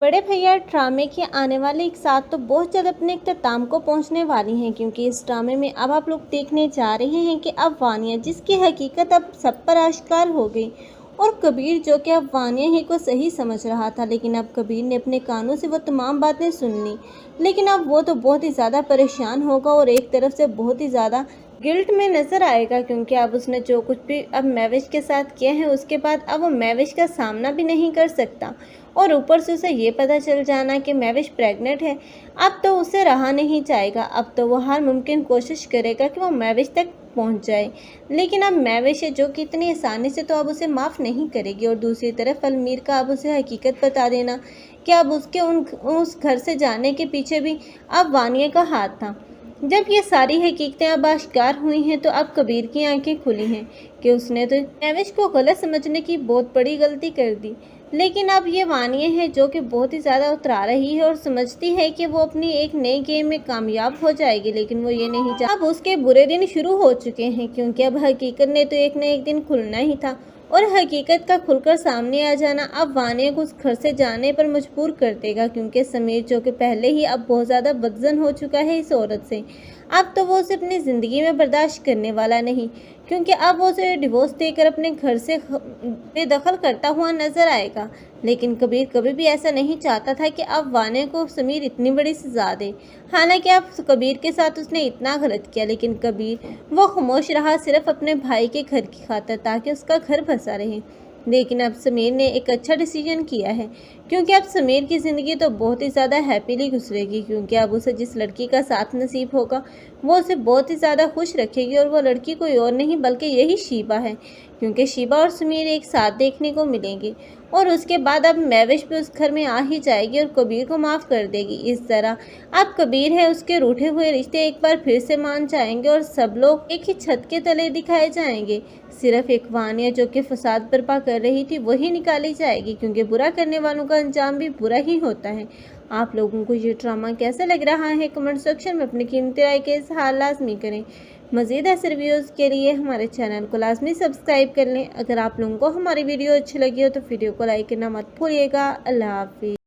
बड़े भैया ड्रामे के आने वाले एक साथ तो बहुत जल्द अपने इख्तिताम को पहुंचने वाली हैं, क्योंकि इस ड्रामे में अब आप लोग देखने जा रहे हैं कि अब वानिया, जिसकी हकीकत अब सब पर आश्कार हो गई, और कबीर जो कि अब वानिया ही को सही समझ रहा था, लेकिन अब कबीर ने अपने कानों से वो तमाम बातें सुन ली। लेकिन अब वो तो बहुत ही ज़्यादा परेशान होगा और एक तरफ से बहुत ही ज़्यादा गिल्ट में नज़र आएगा, क्योंकि अब उसने जो कुछ भी अब महविश के साथ किया है उसके बाद अब वो महविश का सामना भी नहीं कर सकता, और ऊपर से उसे ये पता चल जाना कि महविश प्रेग्नेंट है। अब तो उसे रहा नहीं जाएगा, अब तो वो हर मुमकिन कोशिश करेगा कि वो महविश तक पहुंच जाए। लेकिन अब महविश है जो कि इतनी आसानी से तो अब उसे माफ़ नहीं करेगी, और दूसरी तरफ अलमीर का अब उसे हकीकत बता देना कि अब उसके उस घर से जाने के पीछे भी अब वानिया का हाथ था। जब ये सारी हकीकतें अब आश्कार हुई हैं तो अब कबीर की आंखें खुली हैं कि उसने तो महविश को गलत समझने की बहुत बड़ी गलती कर दी। लेकिन अब ये वानिया है जो कि बहुत ही ज़्यादा उतरा रही है और समझती है कि वो अपनी एक नई गेम में कामयाब हो जाएगी, लेकिन वो ये नहीं जानती अब उसके बुरे दिन शुरू हो चुके हैं, क्योंकि अब हकीकत ने तो एक न एक दिन खुलना ही था, और हकीकत का खुलकर सामने आ जाना अब वानिया को उस घर से जाने पर मजबूर कर देगा, क्योंकि समीर जो कि पहले ही अब बहुत ज़्यादा बदजन हो चुका है इस औरत से, अब तो वो उसे अपनी ज़िंदगी में बर्दाश्त करने वाला नहीं, क्योंकि अब वो उसे डिवोर्स देकर अपने घर से बेदखल करता हुआ नजर आएगा। लेकिन कबीर कभी भी ऐसा नहीं चाहता था कि अब वानिया को समीर इतनी बड़ी सजा दे। हालांकि अब कबीर के साथ उसने इतना गलत किया, लेकिन कबीर वो खामोश रहा सिर्फ अपने भाई के घर की खातिर, ताकि उसका घर बसा रहे। लेकिन अब समीर ने एक अच्छा डिसीजन किया है, क्योंकि अब समीर की ज़िंदगी तो बहुत ही ज़्यादा हैप्पीली गुजरेगी, क्योंकि अब उसे जिस लड़की का साथ नसीब होगा वो उसे बहुत ही ज़्यादा खुश रखेगी, और वो लड़की कोई और नहीं बल्कि यही शीबा है, क्योंकि शीबा और समीर एक साथ देखने को मिलेंगे। और उसके बाद अब महविश भी उस घर में आ ही जाएगी और कबीर को माफ़ कर देगी। इस तरह अब कबीर है उसके रूठे हुए रिश्ते एक बार फिर से मान जाएंगे, और सब लोग एक ही छत के तले दिखाए जाएंगे। सिर्फ एक वानिया जो कि फसाद बर्पा कर रही थी वही निकाली जाएगी, क्योंकि बुरा करने वालों का अंजाम भी बुरा ही होता है। आप लोगों को ये ड्रामा कैसा लग रहा है कमेंट सेक्शन में अपनी कीमती राय के इज़हार लाजमी करें। मज़ीद ऐसे रिव्यूज़ के लिए हमारे चैनल को लाजमी सब्सक्राइब कर लें। अगर आप लोगों को हमारी वीडियो अच्छी लगी हो तो वीडियो को लाइक करना मत भूलिएगा। अल्लाह हाफिज़।